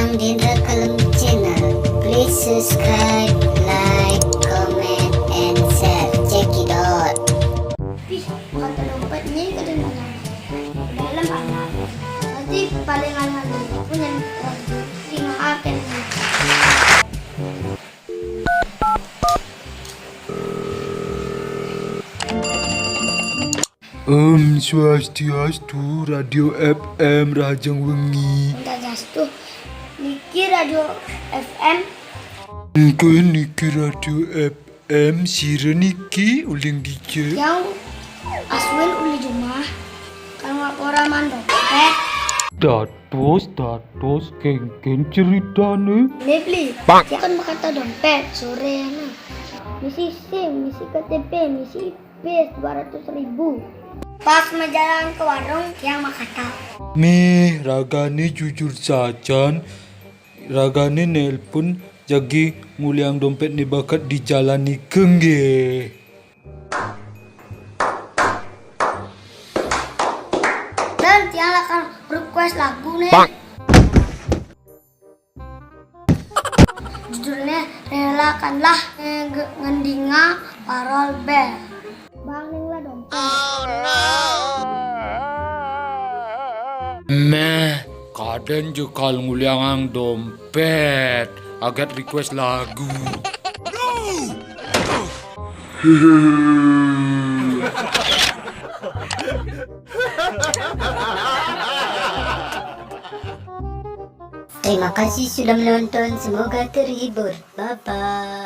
Welcome di the Kalem channel. Please subscribe, like, comment, and share. Check it out. Kata dompet ini kedengaran dalam anak. Nanti paling anak punya waktu 5 akan. Om Swastiastu, Radio FM Rajang Wengi. Swastiastu, Niki Radio FM. Niki Radio FM, Sira Niki uling dike. Yang Aswin uli Jumah, kan laporan dompet. Datos, kengken ceritane. Beli, dia kan berkata dompet sore na. Misi SIM, misi KTP, misi IP 200.000. Pas menjalan ke warung, yang berkata, Ragane jujur saja, ragane nelpon jagi nguliang dompet ni bakat di jalan ni kengge. Dan tiang akan request lagu nih. Judulnya relakanlah ngendinga parol bel. Banginglah dompet. Kadang juga nguliang dompet agat request lagu. Terima kasih sudah menonton. Semoga terhibur. Bye bye.